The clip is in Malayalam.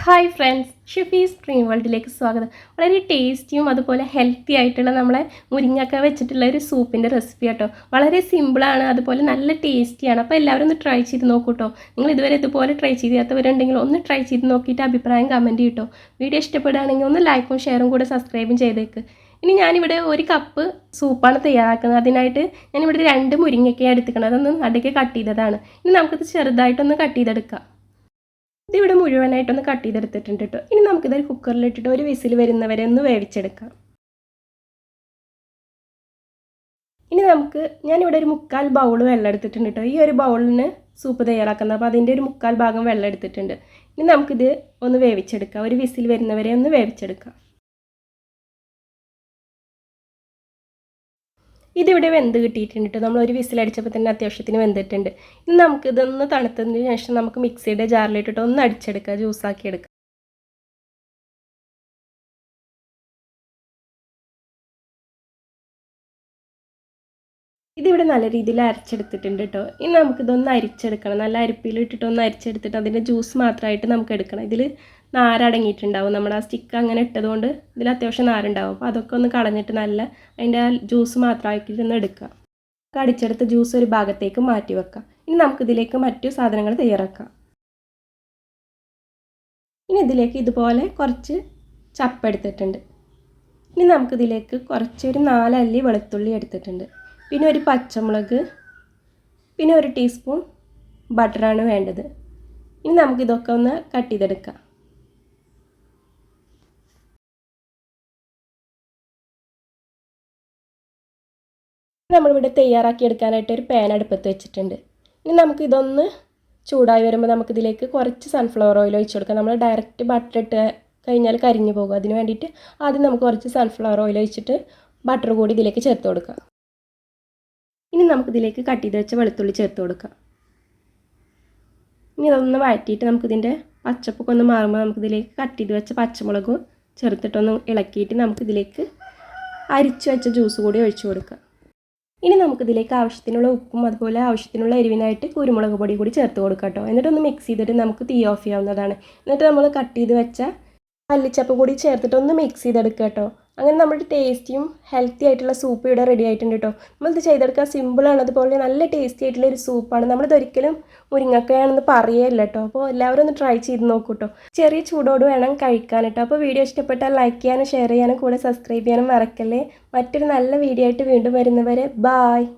ഹായ് ഫ്രണ്ട്സ്, ഷിഫീസ് ഡ്രീം വേൾഡിലേക്ക് സ്വാഗതം. വളരെ ടേസ്റ്റിയും അതുപോലെ ഹെൽത്തി ആയിട്ടുള്ള നമ്മളെ മുരിങ്ങക്ക വെച്ചിട്ടുള്ള ഒരു സൂപ്പിൻ്റെ റെസിപ്പി കേട്ടോ. വളരെ സിമ്പിളാണ്, അതുപോലെ നല്ല ടേസ്റ്റിയാണ്. അപ്പോൾ എല്ലാവരും ഒന്ന് ട്രൈ ചെയ്ത് നോക്കൂ കേട്ടോ. നിങ്ങൾ ഇതുവരെ ഇതുപോലെ ട്രൈ ചെയ്യാത്തവരുണ്ടെങ്കിൽ ഒന്ന് ട്രൈ ചെയ്ത് നോക്കിയിട്ട് അഭിപ്രായം കമൻറ്റ് ചെയ്യട്ടോ. വീഡിയോ ഇഷ്ടപ്പെടുകയാണെങ്കിൽ ഒന്ന് ലൈക്കും ഷെയറും കൂടെ സബ്സ്ക്രൈബും ചെയ്തേക്ക്. ഇനി ഞാനിവിടെ ഒരു കപ്പ് സൂപ്പാണ് തയ്യാറാക്കുന്നത്. അതിനായിട്ട് ഞാനിവിടെ 2 മുരിങ്ങയ്ക്ക എടുത്തിക്കണം. അതൊന്ന് നടുക്കെ കട്ട് ചെയ്തതാണ്. ഇനി നമുക്കിത് ചെറുതായിട്ടൊന്ന് കട്ട് ചെയ്തെടുക്കാം. ഇതിവിടെ മുഴുവനായിട്ടൊന്ന് കട്ട് ചെയ്തെടുത്തിട്ടുണ്ട് കേട്ടോ. ഇനി നമുക്കിതൊരു കുക്കറിലിട്ടിട്ട് ഒരു വിസിൽ വരുന്നവരെ ഒന്ന് വേവിച്ചെടുക്കാം. ഇനി ഞാനിവിടെ ഒരു 3/4 ബൗൾ വെള്ളം എടുത്തിട്ടുണ്ട് കേട്ടോ. ഈ ഒരു ബൗളിന് സൂപ്പ് തയ്യാറാക്കുന്നത്, അപ്പോൾ അതിൻ്റെ ഒരു 3/4 ഭാഗം വെള്ളം എടുത്തിട്ടുണ്ട്. ഇനി നമുക്കിത് ഒന്ന് വേവിച്ചെടുക്കാം. ഒരു വിസിൽ വരുന്നവരെ ഒന്ന് വേവിച്ചെടുക്കാം. ഇതിവിടെ വെന്ത് കിട്ടിയിട്ടുണ്ട്. നമ്മൾ ഒരു വിസിലടിച്ചപ്പോൾ തന്നെ അത്യാവശ്യത്തിന് വെന്തിട്ടുണ്ട്. ഇനി നമുക്കിതൊന്ന് തണുത്തതിന് ശേഷം നമുക്ക് മിക്സിയുടെ ജാറിലിട്ടിട്ട് ഒന്ന് അടിച്ചെടുക്കുക, ജ്യൂസാക്കി എടുക്കുക. ഇതിവിടെ നല്ല രീതിയിൽ അരച്ചെടുത്തിട്ടുണ്ട് കേട്ടോ. ഇനി നമുക്കിതൊന്ന് അരിച്ചെടുക്കണം. നല്ല അരിപ്പിലിട്ടിട്ട് ഒന്ന് അരിച്ചെടുത്തിട്ട് അതിൻ്റെ ജ്യൂസ് മാത്രമായിട്ട് നമുക്ക് എടുക്കണം. ഇതിൽ നാരടങ്ങിയിട്ടുണ്ടാവും. നമ്മുടെ ആ സ്റ്റിക്ക് അങ്ങനെ ഇട്ടതുകൊണ്ട് ഇതിൽ അത്യാവശ്യം നാരുണ്ടാവും. അപ്പോൾ അതൊക്കെ ഒന്ന് കളഞ്ഞിട്ട് അതിൻ്റെ ആ ജ്യൂസ് മാത്രമാക്കിയിട്ടൊന്ന് എടുക്കുക. അടിച്ചെടുത്ത ജ്യൂസ് ഒരു ഭാഗത്തേക്ക് മാറ്റി വെക്കാം. ഇനി നമുക്കിതിലേക്ക് മറ്റു സാധനങ്ങൾ തയ്യാറാക്കാം. ഇനി ഇതിലേക്ക് ഇതുപോലെ കുറച്ച് ചപ്പ് എടുത്തിട്ടുണ്ട്. ഇനി നമുക്കിതിലേക്ക് ഒരു 4 അല്ലി വെളുത്തുള്ളി എടുത്തിട്ടുണ്ട്. പിന്നെ ഒരു പച്ചമുളക്, പിന്നെ 1 ടീസ്പൂൺ ബട്ടറാണ് വേണ്ടത്. ഇനി നമുക്കിതൊക്കെ ഒന്ന് കട്ട് ചെയ്തെടുക്കാം. നമ്മളിവിടെ തയ്യാറാക്കിയെടുക്കാനായിട്ട് ഒരു പാൻ അടുപ്പത്ത് വെച്ചിട്ടുണ്ട്. ഇനി നമുക്കിതൊന്ന് ചൂടായി വരുമ്പോൾ നമുക്കിതിലേക്ക് കുറച്ച് സൺഫ്ലവർ ഓയിൽ ഒഴിച്ച് കൊടുക്കാം. നമ്മൾ ഡയറക്റ്റ് ബട്ടർ ഇട്ട് കഴിഞ്ഞാൽ കരിഞ്ഞു പോകും. അതിന് വേണ്ടിയിട്ട് ആദ്യം നമുക്ക് കുറച്ച് സൺഫ്ലവർ ഓയിൽ ഒഴിച്ചിട്ട് ബട്ടർ കൂടി ഇതിലേക്ക് ചേർത്ത് കൊടുക്കാം. ഇനി നമുക്കിതിലേക്ക് കട്ട് ചെയ്ത് വെച്ച വെളുത്തുള്ളി ചേർത്ത് കൊടുക്കാം. ഇനി അതൊന്ന് വഴറ്റിയിട്ട് നമുക്കിതിൻ്റെ പച്ചപ്പൊക്കെ ഒന്ന് മാറുമ്പോൾ നമുക്കിതിലേക്ക് കട്ട് ചെയ്ത് വെച്ച പച്ചമുളക് ചേർത്തിട്ടൊന്ന് ഇളക്കിയിട്ട് നമുക്കിതിലേക്ക് അരിച്ച് വെച്ച ജ്യൂസ് കൂടി ഒഴിച്ചു കൊടുക്കാം. ഇനി നമുക്കിതിലേക്ക് ആവശ്യത്തിനുള്ള ഉപ്പും അതുപോലെ ആവശ്യത്തിനുള്ള എരിവിനായിട്ട് കുരുമുളക് പൊടി കൂടി ചേർത്ത് കൊടുക്കാം കേട്ടോ. എന്നിട്ടൊന്ന് മിക്സ് ചെയ്തിട്ട് നമുക്ക് തീ ഓഫ് ചെയ്യാവുന്നതാണ്. എന്നിട്ട് നമ്മൾ കട്ട് ചെയ്ത് വെച്ച മല്ലിച്ചപ്പ് കൂടി ചേർത്തിട്ട് ഒന്ന് മിക്സ് ചെയ്തെടുക്കുക കേട്ടോ. അങ്ങനെ നമ്മുടെ ടേസ്റ്റിയും ഹെൽത്തി ആയിട്ടുള്ള സൂപ്പ് ഇവിടെ റെഡി ആയിട്ടുണ്ട് കേട്ടോ. നമ്മളിത് ചെയ്തെടുക്കാൻ സിമ്പിളാണ്, അതുപോലെ നല്ല ടേസ്റ്റി ആയിട്ടുള്ള ഒരു സൂപ്പാണ്. നമ്മളിതൊരിക്കലും മുരിങ്ങക്കയാണെന്ന് പറയല്ല കേട്ടോ. അപ്പോൾ എല്ലാവരും ഒന്ന് ട്രൈ ചെയ്ത് നോക്കൂ കേട്ടോ. ചെറിയ ചൂടോട് വേണം കഴിക്കാൻ കേട്ടോ. അപ്പോൾ വീഡിയോ ഇഷ്ടപ്പെട്ടാൽ ലൈക്ക് ചെയ്യാനും ഷെയർ ചെയ്യാനും കൂടെ സബ്സ്ക്രൈബ് ചെയ്യാനും മറക്കല്ലേ. മറ്റൊരു നല്ല വീഡിയോ ആയിട്ട് വീണ്ടും വരുന്നവരെ ബായ്.